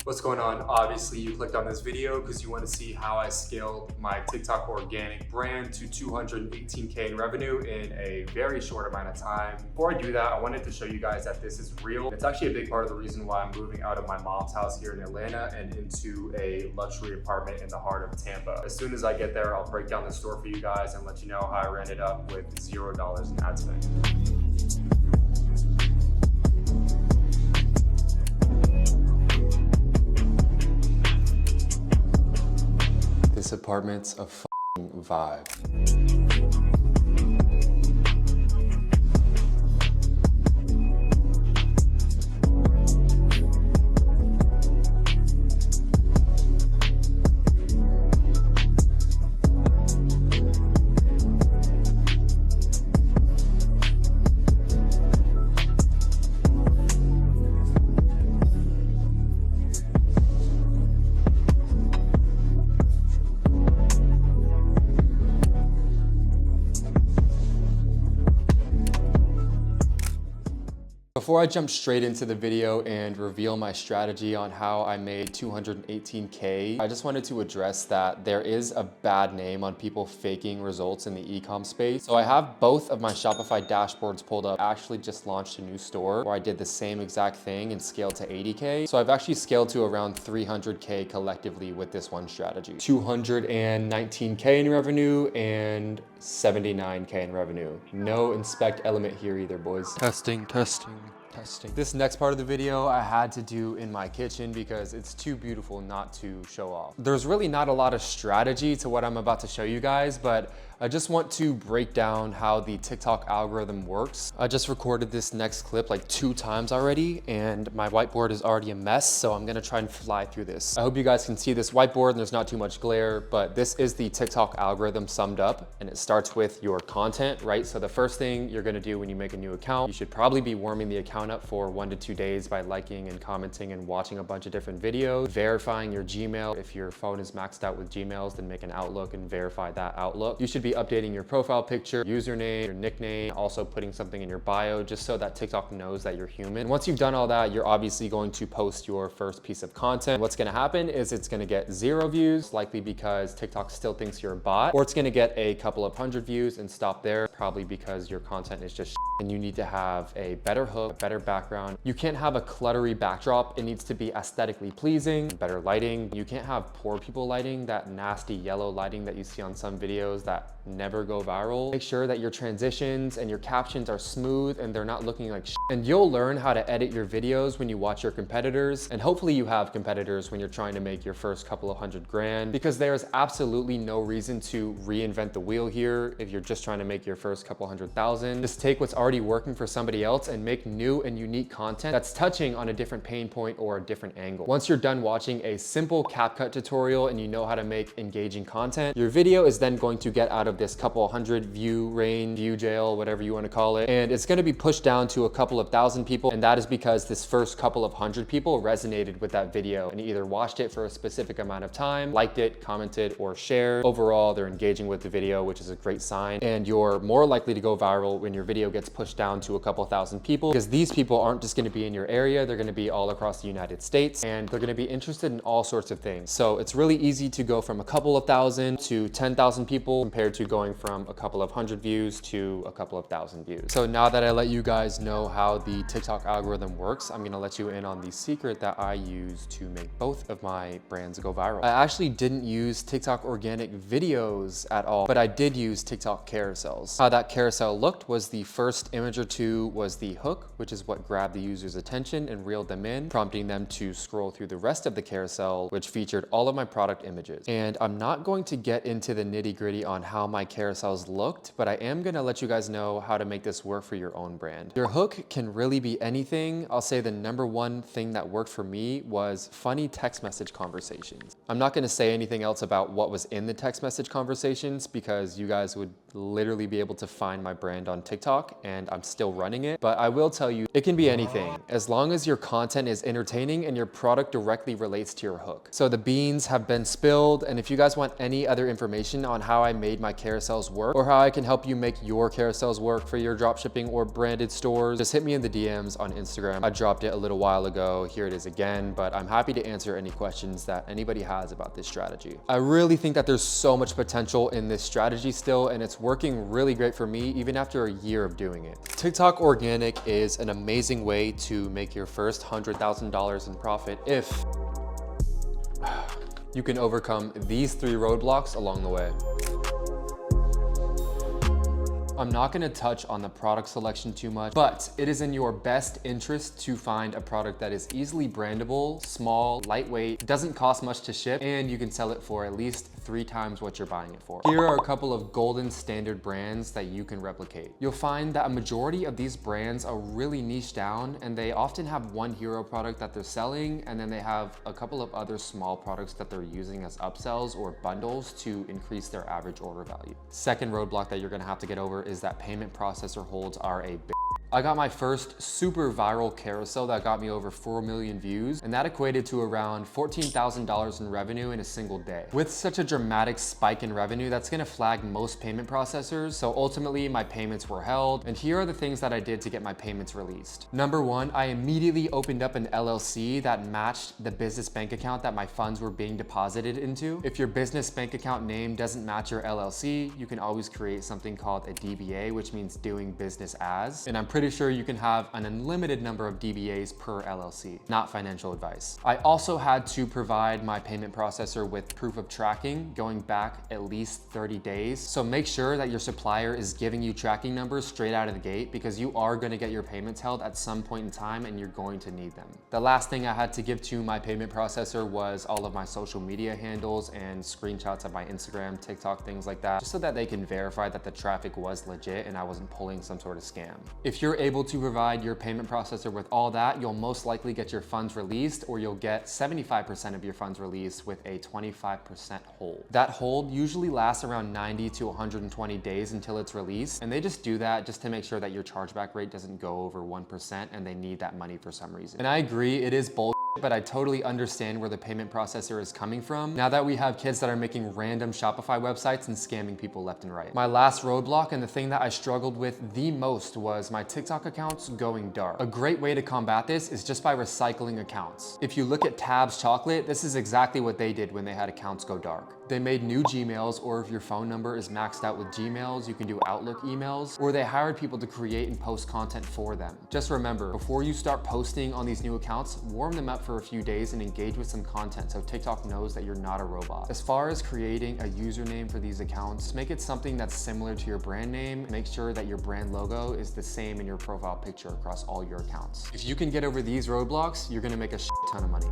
What's going on? Obviously, you clicked on this video because you want to see how I scaled my TikTok organic brand to 218K in revenue in a very short amount of time. Before I do that, I wanted to show you guys that this is real. It's actually a big part of the reason why I'm moving out of my mom's house here in Atlanta and into a luxury apartment in the heart of Tampa. As soon as I get there, I'll break down the store for you guys and let you know how I ran it up with $0 in ad spend. This apartment's a f***ing vibe. Before I jump straight into the video and reveal my strategy on how I made 218K, I just wanted to address that there is a bad name on people faking results in the ecom space. So I have both of my Shopify dashboards pulled up. I actually just launched a new store where I did the same exact thing and scaled to 80K. So I've actually scaled to around 300K collectively with this one strategy. 219K in revenue and 79K in revenue. No inspect element here either, boys. Testing. This next part of the video I had to do in my kitchen because it's too beautiful not to show off. There's really not a lot of strategy to what I'm about to show you guys, but I just want to break down how the TikTok algorithm works. I just recorded this next clip like 2 times already and my whiteboard is already a mess, so I'm gonna try and fly through this. I hope you guys can see this whiteboard and there's not too much glare, but this is the TikTok algorithm summed up, and it starts with your content, right? So the first thing you're gonna do when you make a new account, you should probably be warming the account up for 1 to 2 days by liking and commenting and watching a bunch of different videos, verifying your Gmail. If your phone is maxed out with Gmails, then make an Outlook and verify that Outlook. You should be updating your profile picture, username, your nickname, also putting something in your bio just so that TikTok knows that you're human. Once you've done all that, you're obviously going to post your first piece of content. What's gonna happen is it's gonna get 0 views, likely because TikTok still thinks you're a bot, or it's gonna get a couple of 100 views and stop there, probably because your content is just and you need to have a better hook, a better background. You can't have a cluttery backdrop. It needs to be aesthetically pleasing, better lighting. You can't have poor people lighting, that nasty yellow lighting that you see on some videos that never go viral. Make sure that your transitions and your captions are smooth and they're not looking like shit. And you'll learn how to edit your videos when you watch your competitors. And hopefully you have competitors when you're trying to make your first couple of 100 grand, because there's absolutely no reason to reinvent the wheel here if you're just trying to make your first couple 100,000. Just take what's already working for somebody else and make new and unique content that's touching on a different pain point or a different angle. Once you're done watching a simple CapCut tutorial and you know how to make engaging content, your video is then going to get out of this couple 100 view range, view jail, whatever you want to call it, and it's going to be pushed down to a couple of 1,000 people, and that is because this first couple of 100 people resonated with that video and either watched it for a specific amount of time, liked it, commented, or shared. Overall, they're engaging with the video, which is a great sign, and you're more likely to go viral when your video gets pushed down to a couple 1,000 people, because these people aren't just going to be in your area, they're going to be all across the United States, and they're going to be interested in all sorts of things. So it's really easy to go from a couple of 1,000 to 10,000 people compared to going from a couple of 100 views to a couple of 1,000 views. So now that I let you guys know how the TikTok algorithm works, I'm gonna let you in on the secret that I use to make both of my brands go viral. I actually didn't use TikTok organic videos at all, but I did use TikTok carousels. How that carousel looked was the first image or 2 was the hook, which is what grabbed the user's attention and reeled them in, prompting them to scroll through the rest of the carousel, which featured all of my product images. And I'm not going to get into the nitty-gritty on how my carousels looked, but I am gonna let you guys know how to make this work for your own brand. Your hook can really be anything. I'll say the #1 thing that worked for me was funny text message conversations. I'm not gonna say anything else about what was in the text message conversations because you guys would literally be able to find my brand on TikTok and and I'm still running it. But I will tell you, it can be anything as long as your content is entertaining and your product directly relates to your hook. So the beans have been spilled, and if you guys want any other information on how I made my carousels work or how I can help you make your carousels work for your dropshipping or branded stores, just hit me in the DMs on Instagram. I dropped it a little while ago. Here it is again, but I'm happy to answer any questions that anybody has about this strategy. I really think that there's so much potential in this strategy still, and it's working really great for me even after a year of doing it. TikTok Organic is an amazing way to make your first $100,000 in profit if you can overcome these 3 roadblocks along the way. I'm not gonna touch on the product selection too much, but it is in your best interest to find a product that is easily brandable, small, lightweight, doesn't cost much to ship, and you can sell it for at least 3 times what you're buying it for. Here are a couple of golden standard brands that you can replicate. You'll find that a majority of these brands are really niche down, and they often have one hero product that they're selling, and then they have a couple of other small products that they're using as upsells or bundles to increase their average order value. Second roadblock that you're gonna have to get over is that payment processor holds are a big. I got my first super viral carousel that got me over 4 million views, and that equated to around $14,000 in revenue in a single day. With such a dramatic spike in revenue, that's gonna flag most payment processors, so ultimately my payments were held, and here are the things that I did to get my payments released. Number 1, I immediately opened up an LLC that matched the business bank account that my funds were being deposited into. If your business bank account name doesn't match your LLC, you can always create something called a DBA, which means doing business as, and I'm pretty sure you can have an unlimited number of DBAs per LLC, not financial advice. I also had to provide my payment processor with proof of tracking going back at least 30 days. So make sure that your supplier is giving you tracking numbers straight out of the gate, because you are gonna get your payments held at some point in time and you're going to need them. The last thing I had to give to my payment processor was all of my social media handles and screenshots of my Instagram, TikTok, things like that, just so that they can verify that the traffic was legit and I wasn't pulling some sort of scam. If you're able to provide your payment processor with all that, you'll most likely get your funds released, or you'll get 75% of your funds released with a 25% hold. That hold usually lasts around 90 to 120 days until it's released, and they just do that just to make sure that your chargeback rate doesn't go over 1%, and they need that money for some reason. And I agree, it is bullshit, but I totally understand where the payment processor is coming from now that we have kids that are making random Shopify websites and scamming people left and right. My last roadblock, and the thing that I struggled with the most, was my TikTok accounts going dark. A great way to combat this is just by recycling accounts. If you look at Tabs Chocolate, this is exactly what they did when they had accounts go dark. They made new Gmails, or if your phone number is maxed out with Gmails, you can do Outlook emails, or they hired people to create and post content for them. Just remember, before you start posting on these new accounts, warm them up for a few days and engage with some content so TikTok knows that you're not a robot. As far as creating a username for these accounts, make it something that's similar to your brand name. Make sure that your brand logo is the same in your profile picture across all your accounts. If you can get over these roadblocks, you're gonna make a shit ton of money.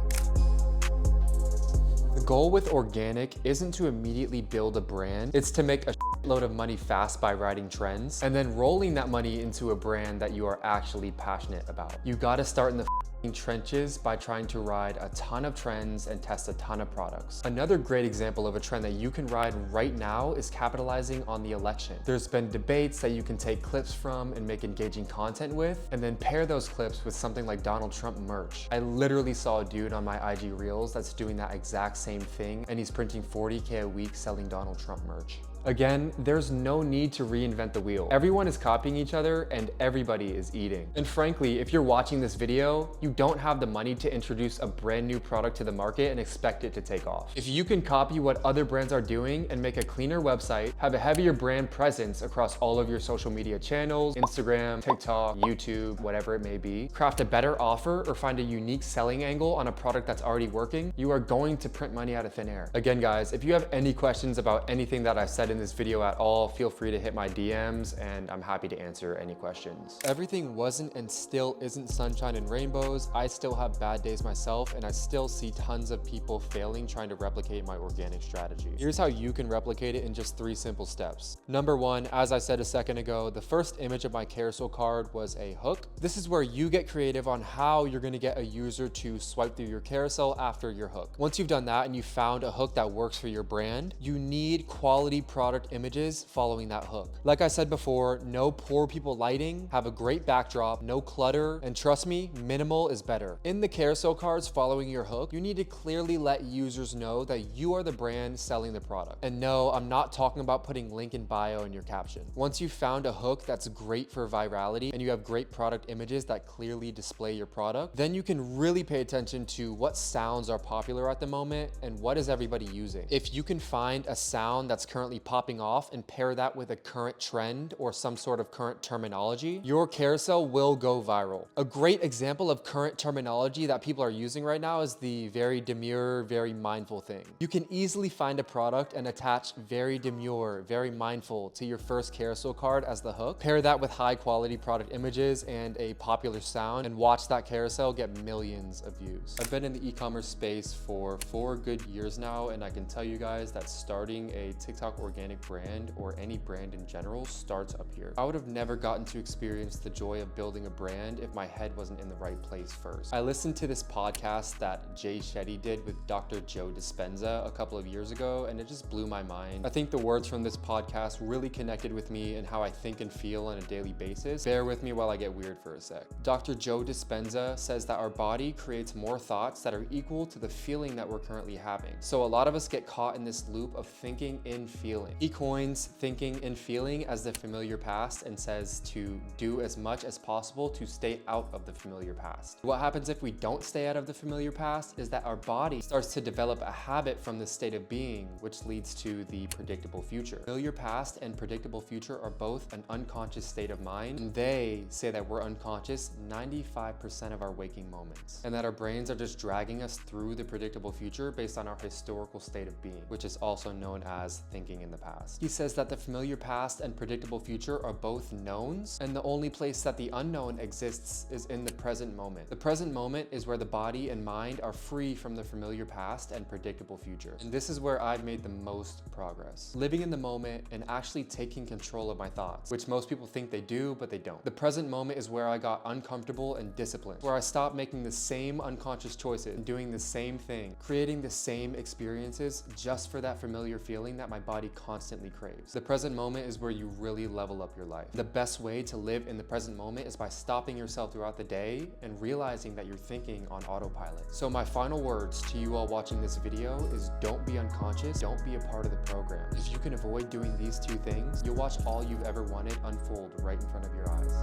The goal with organic isn't to immediately build a brand, it's to make a load of money fast by riding trends and then rolling that money into a brand that you are actually passionate about. You gotta start in the trenches by trying to ride a ton of trends and test a ton of products. Another great example of a trend that you can ride right now is capitalizing on the election. There's been debates that you can take clips from and make engaging content with, and then pair those clips with something like Donald Trump merch. I literally saw a dude on my IG Reels that's doing that exact same thing, and he's printing 40K a week selling Donald Trump merch. Again, there's no need to reinvent the wheel. Everyone is copying each other and everybody is eating. And frankly, if you're watching this video, you don't have the money to introduce a brand new product to the market and expect it to take off. If you can copy what other brands are doing and make a cleaner website, have a heavier brand presence across all of your social media channels, Instagram, TikTok, YouTube, whatever it may be, craft a better offer or find a unique selling angle on a product that's already working, you are going to print money out of thin air. Again, guys, if you have any questions about anything that I said in this video at all, feel free to hit my DMs and I'm happy to answer any questions. Everything wasn't and still isn't sunshine and rainbows. I still have bad days myself, and I still see tons of people failing trying to replicate my organic strategy. Here's how you can replicate it in just 3 simple steps. Number 1, as I said a second ago, the first image of my carousel card was a hook. This is where you get creative on how you're gonna get a user to swipe through your carousel after your hook. Once you've done that and you found a hook that works for your brand, you need quality product product images following that hook. Like I said before, no poor people lighting, have a great backdrop, no clutter, and trust me, minimal is better. In the carousel cards following your hook, you need to clearly let users know that you are the brand selling the product. And no, I'm not talking about putting link in bio in your caption. Once you've found a hook that's great for virality and you have great product images that clearly display your product, then you can really pay attention to what sounds are popular at the moment and what is everybody using. If you can find a sound that's currently popping off and pair that with a current trend or some sort of current terminology, your carousel will go viral. A great example of current terminology that people are using right now is the very demure, very mindful thing. You can easily find a product and attach very demure, very mindful to your first carousel card as the hook. Pair that with high quality product images and a popular sound and watch that carousel get millions of views. I've been in the e-commerce space for 4 good years now, and I can tell you guys that starting a TikTok organic brand or any brand in general starts up here. I would have never gotten to experience the joy of building a brand if my head wasn't in the right place first. I listened to this podcast that Jay Shetty did with Dr. Joe Dispenza a couple of years ago, and it just blew my mind. I think the words from this podcast really connected with me and how I think and feel on a daily basis. Bear with me while I get weird for a sec. Dr. Joe Dispenza says that our body creates more thoughts that are equal to the feeling that we're currently having. So a lot of us get caught in this loop of thinking in feeling. He coins thinking and feeling as the familiar past and says to do as much as possible to stay out of the familiar past. What happens if we don't stay out of the familiar past is that our body starts to develop a habit from this state of being, which leads to the predictable future. Familiar past and predictable future are both an unconscious state of mind, and they say that we're unconscious 95% of our waking moments, and that our brains are just dragging us through the predictable future based on our historical state of being, which is also known as thinking in the past. He says that the familiar past and predictable future are both knowns, and the only place that the unknown exists is in the present moment. The present moment is where the body and mind are free from the familiar past and predictable future. And this is where I've made the most progress. Living in the moment and actually taking control of my thoughts, which most people think they do, but they don't. The present moment is where I got uncomfortable and disciplined, where I stopped making the same unconscious choices and doing the same thing, creating the same experiences just for that familiar feeling that my body constantly craves. The present moment is where you really level up your life. The best way to live in the present moment is by stopping yourself throughout the day and realizing that you're thinking on autopilot. So my final words to you all watching this video is don't be unconscious, don't be a part of the program. If you can avoid doing these 2 things, you'll watch all you've ever wanted unfold right in front of your eyes.